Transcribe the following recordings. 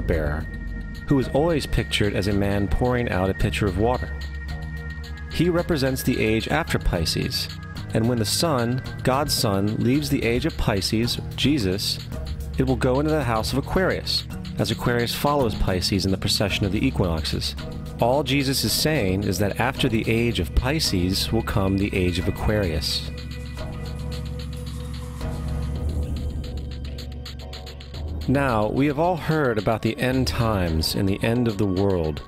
bearer, who is always pictured as a man pouring out a pitcher of water. He represents the age after Pisces, and when the sun, God's Son, leaves the age of Pisces, Jesus, it will go into the house of Aquarius, as Aquarius follows Pisces in the precession of the equinoxes. All Jesus is saying is that after the age of Pisces will come the age of Aquarius. Now, we have all heard about the end times and the end of the world.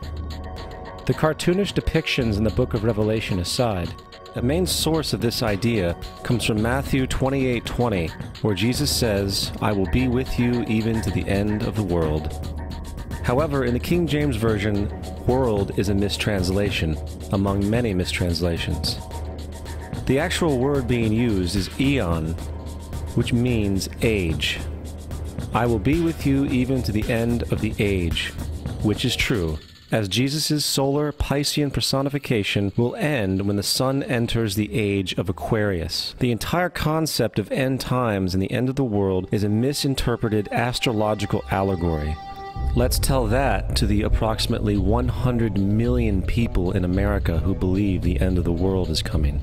The cartoonish depictions in the book of Revelation aside, the main source of this idea comes from Matthew 28:20, where Jesus says, "I will be with you even to the end of the world." However, in the King James Version, world is a mistranslation, among many mistranslations. The actual word being used is eon, which means age. I will be with you even to the end of the age, which is true, as Jesus' solar Piscean personification will end when the sun enters the age of Aquarius. The entire concept of end times and the end of the world is a misinterpreted astrological allegory. Let's tell that to the approximately 100 million people in America who believe the end of the world is coming.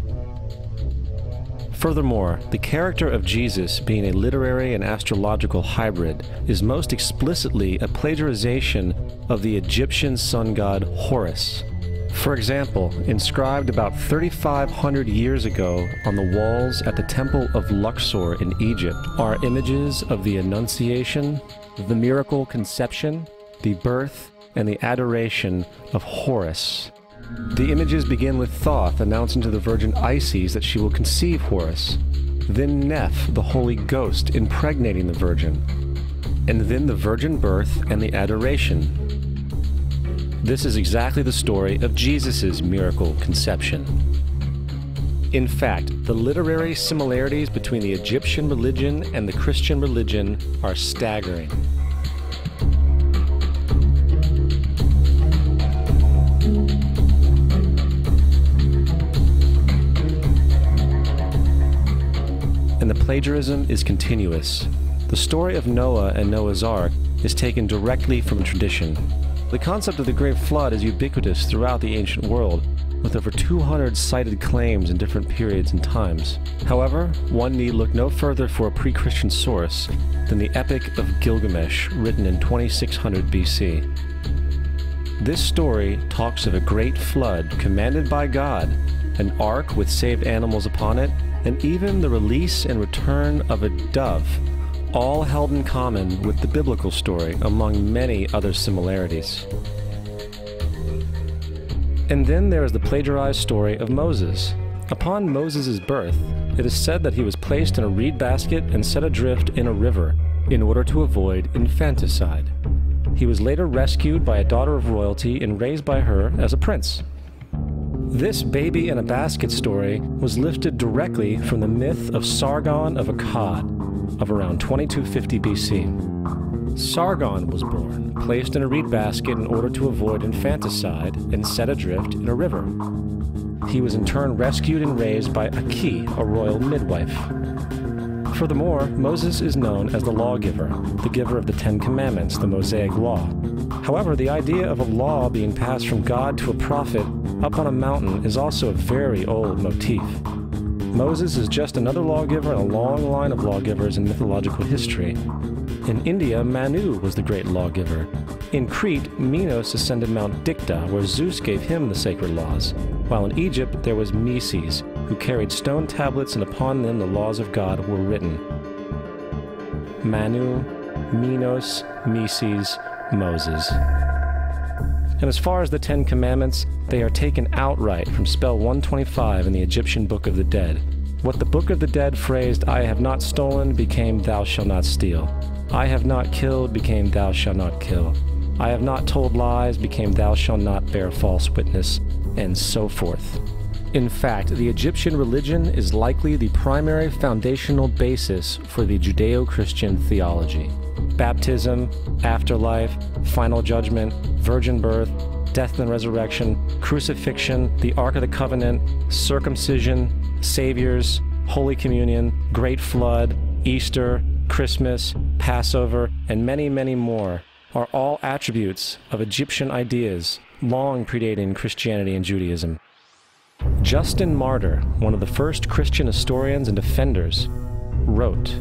Furthermore, the character of Jesus being a literary and astrological hybrid is most explicitly a plagiarization of the Egyptian sun god Horus. For example, inscribed about 3,500 years ago on the walls at the Temple of Luxor in Egypt are images of the Annunciation, the miracle conception, the birth, and the adoration of Horus. The images begin with Thoth announcing to the Virgin Isis that she will conceive Horus, then Neph, the Holy Ghost, impregnating the Virgin, and then the virgin birth and the adoration. This is exactly the story of Jesus' miracle conception. In fact, the literary similarities between the Egyptian religion and the Christian religion are staggering. And the plagiarism is continuous. The story of Noah and Noah's Ark is taken directly from tradition. The concept of the Great Flood is ubiquitous throughout the ancient world, with over 200 cited claims in different periods and times. However, one need look no further for a pre-Christian source than the Epic of Gilgamesh, written in 2600 BC. This story talks of a great flood commanded by God, an ark with saved animals upon it, and even the release and return of a dove, all held in common with the biblical story, among many other similarities. And then there is the plagiarized story of Moses. Upon Moses' birth, it is said that he was placed in a reed basket and set adrift in a river in order to avoid infanticide. He was later rescued by a daughter of royalty and raised by her as a prince. This baby in a basket story was lifted directly from the myth of Sargon of Akkad of around 2250 BC. Sargon was born, placed in a reed basket in order to avoid infanticide, and set adrift in a river. He was in turn rescued and raised by Aki, a royal midwife. Furthermore, Moses is known as the lawgiver, the giver of the Ten Commandments, the Mosaic Law. However, the idea of a law being passed from God to a prophet up on a mountain is also a very old motif. Moses is just another lawgiver in a long line of lawgivers in mythological history. In India, Manu was the great lawgiver. In Crete, Minos ascended Mount Dicta, where Zeus gave him the sacred laws, while in Egypt there was Meses, who carried stone tablets and upon them the laws of God were written. Manu, Minos, Meses, Moses. And as far as the Ten Commandments, they are taken outright from spell 125 in the Egyptian Book of the Dead. What the Book of the Dead phrased, "I have not stolen," became "Thou shalt not steal." "I have not killed," became "Thou shalt not kill." "I have not told lies," became "Thou shalt not bear false witness," and so forth. In fact, the Egyptian religion is likely the primary foundational basis for the Judeo-Christian theology. Baptism, afterlife, final judgment, virgin birth, death and resurrection, crucifixion, the Ark of the Covenant, circumcision, saviors, Holy Communion, Great Flood, Easter, Christmas, Passover, and many, many more are all attributes of Egyptian ideas long predating Christianity and Judaism. Justin Martyr, one of the first Christian historians and defenders, wrote,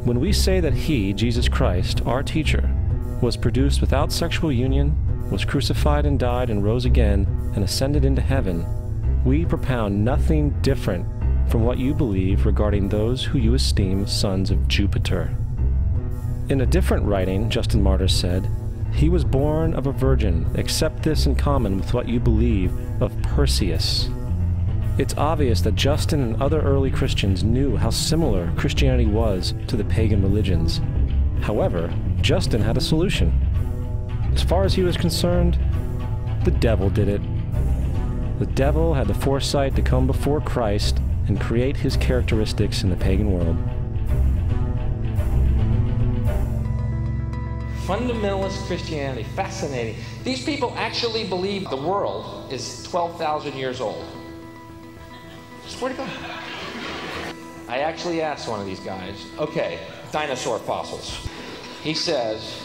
"When we say that he, Jesus Christ, our teacher, was produced without sexual union, was crucified and died and rose again and ascended into heaven, we propound nothing different from what you believe regarding those who you esteem sons of Jupiter." In a different writing, Justin Martyr said, "He was born of a virgin, except this in common with what you believe of Perseus." It's obvious that Justin and other early Christians knew how similar Christianity was to the pagan religions. However, Justin had a solution. As far as he was concerned, the devil did it. The devil had the foresight to come before Christ and create his characteristics in the pagan world. Fundamentalist Christianity, fascinating. These people actually believe the world is 12,000 years old. Swear to God. I actually asked one of these guys, okay, dinosaur fossils. He says,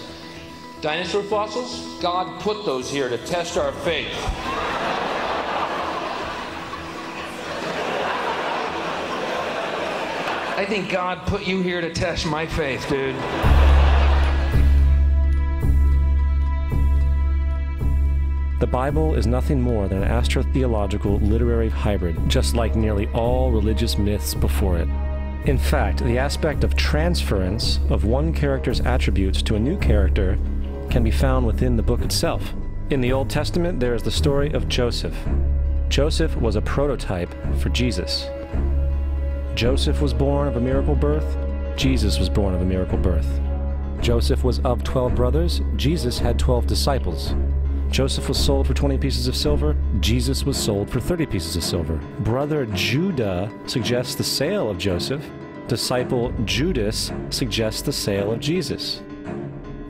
dinosaur fossils? God put those here to test our faith. I think God put you here to test my faith, dude. The Bible is nothing more than an astrotheological literary hybrid, just like nearly all religious myths before it. In fact, the aspect of transference of one character's attributes to a new character can be found within the book itself. In the Old Testament, there is the story of Joseph. Joseph was a prototype for Jesus. Joseph was born of a miracle birth. Jesus was born of a miracle birth. Joseph was of 12 brothers. Jesus had 12 disciples. Joseph was sold for 20 pieces of silver. Jesus was sold for 30 pieces of silver. Brother Judah suggests the sale of Joseph. Disciple Judas suggests the sale of Jesus.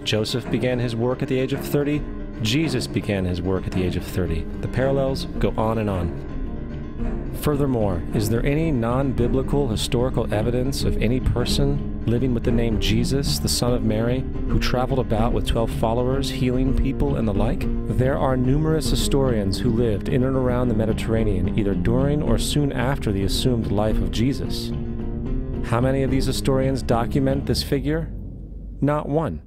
Joseph began his work at the age of 30. Jesus began his work at the age of 30. The parallels go on and on. Furthermore, is there any non-biblical historical evidence of any person living with the name Jesus, the son of Mary, who traveled about with 12 followers, healing people and the like? There are numerous historians who lived in and around the Mediterranean, either during or soon after the assumed life of Jesus. How many of these historians document this figure? Not one.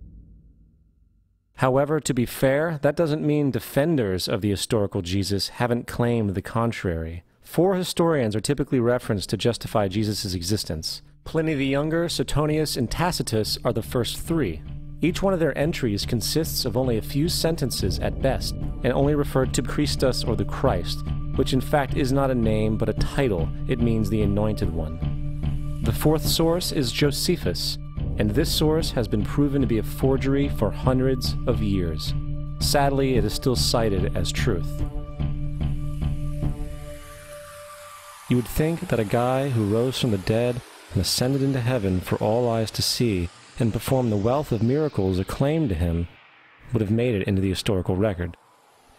However, to be fair, that doesn't mean defenders of the historical Jesus haven't claimed the contrary. 4 historians are typically referenced to justify Jesus' existence. Pliny the Younger, Suetonius, and Tacitus are the first 3. Each one of their entries consists of only a few sentences at best, and only referred to Christus or the Christ, which in fact is not a name but a title. It means the Anointed One. The 4th source is Josephus, and this source has been proven to be a forgery for hundreds of years. Sadly, it is still cited as truth. You would think that a guy who rose from the dead and ascended into heaven for all eyes to see and performed the wealth of miracles acclaimed to him would have made it into the historical record.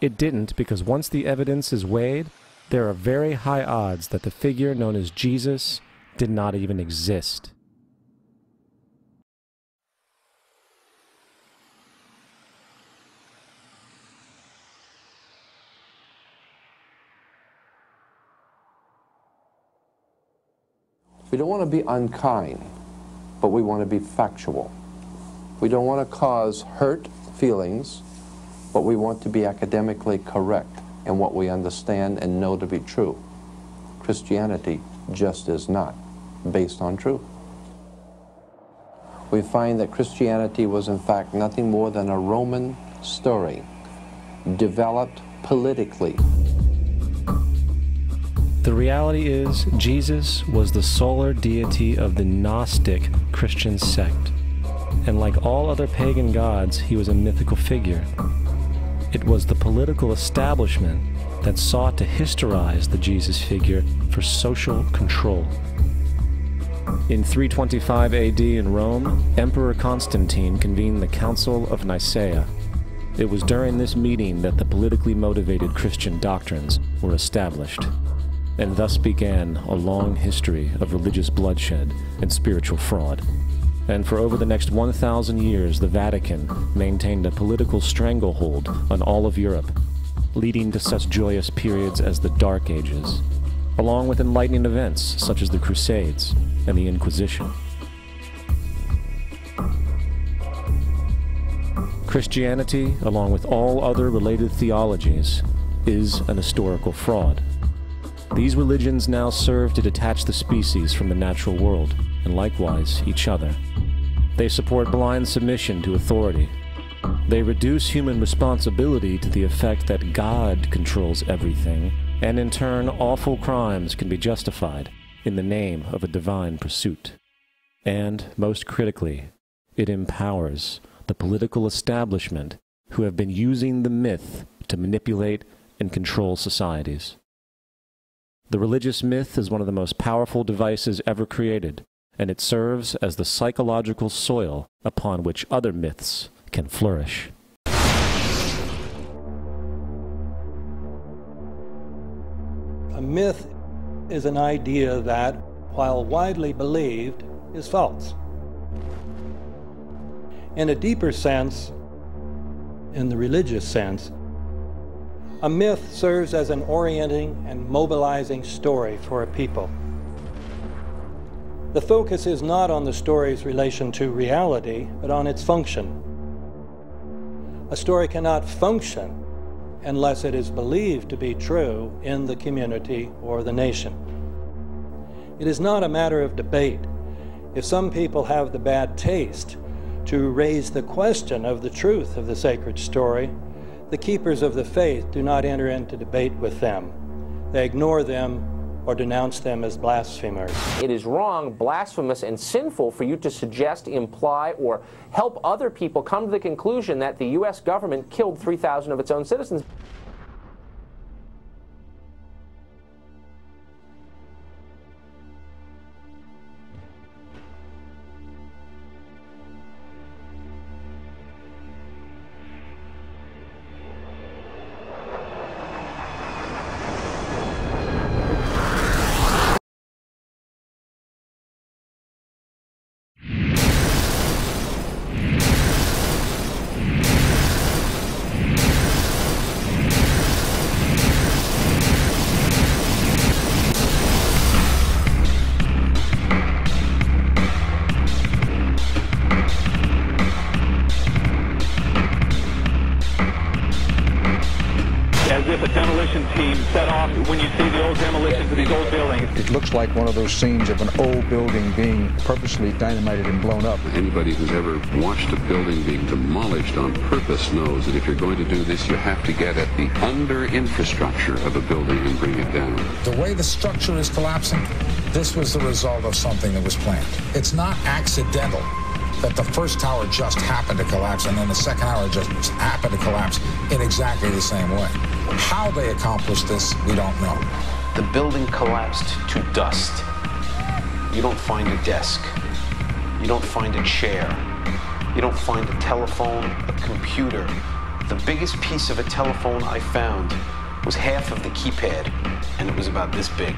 It didn't, because once the evidence is weighed, there are very high odds that the figure known as Jesus did not even exist. We don't want to be unkind, but we want to be factual. We don't want to cause hurt feelings, but we want to be academically correct in what we understand and know to be true. Christianity just is not based on truth. We find that Christianity was in fact nothing more than a Roman story, developed politically. The reality is, Jesus was the solar deity of the Gnostic Christian sect, and like all other pagan gods, he was a mythical figure. It was the political establishment that sought to historize the Jesus figure for social control. In 325 AD in Rome, Emperor Constantine convened the Council of Nicaea. It was during this meeting that the politically motivated Christian doctrines were established, and thus began a long history of religious bloodshed and spiritual fraud. and for over the next 1,000 years the Vatican maintained a political stranglehold on all of Europe, leading to such joyous periods as the Dark Ages, along with enlightening events such as the Crusades and the Inquisition. Christianity, along with all other related theologies, is an historical fraud. These religions now serve to detach the species from the natural world, and likewise each other. They support blind submission to authority. They reduce human responsibility to the effect that God controls everything, and in turn awful crimes can be justified in the name of a divine pursuit. And, most critically, it empowers the political establishment who have been using the myth to manipulate and control societies. The religious myth is one of the most powerful devices ever created, and it serves as the psychological soil upon which other myths can flourish. A myth is an idea that, while widely believed, is false. In a deeper sense, in the religious sense, a myth serves as an orienting and mobilizing story for a people. The focus is not on the story's relation to reality, but on its function. A story cannot function unless it is believed to be true in the community or the nation. It is not a matter of debate. If some people have the bad taste to raise the question of the truth of the sacred story, the keepers of the faith do not enter into debate with them. They ignore them or denounce them as blasphemers. It is wrong, blasphemous, and sinful for you to suggest, imply, or help other people come to the conclusion that the U.S. government killed 3,000 of its own citizens. As if a demolition team set off when you see the old demolitions of these old buildings. It looks like one of those scenes of an old building being purposely dynamited and blown up. Anybody who's ever watched a building being demolished on purpose knows that if you're going to do this, you have to get at the under-infrastructure of a building and bring it down. The way the structure is collapsing, this was the result of something that was planned. It's not accidental that the first tower just happened to collapse and then the second tower just happened to collapse in exactly the same way. How they accomplished this, we don't know. The building collapsed to dust. You don't find a desk. You don't find a chair. You don't find a telephone, a computer. The biggest piece of a telephone I found was half of the keypad, and it was about this big.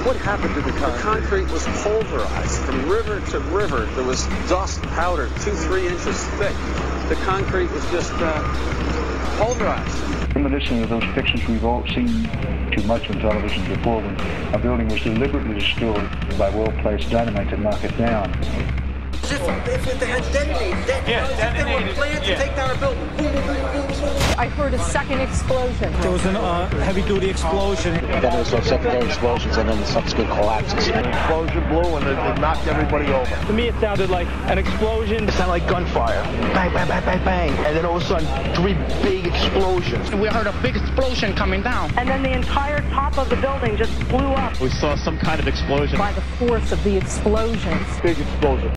What happened to the concrete? The concrete was pulverized from river to river. There was dust, powder, 2-3 inches thick. The concrete was just pulverized. Reminiscent of those pictures we've all seen too much on television before, when a building was deliberately destroyed by well-placed dynamite to knock it down. If they had detonated, they were planned to take down a building. Boom, boom, boom, boom, boom. I heard a second explosion. There was a heavy-duty explosion. Then there was those secondary explosions and then the subsequent collapses. An explosion blew and it knocked everybody over. To me, it sounded like an explosion. It sounded like gunfire. Bang, bang, bang, bang, bang. And then all of a sudden, 3 big explosions. We heard a big explosion coming down. And then the entire top of the building just blew up. We saw some kind of explosion. By the force of the explosions. Big explosion.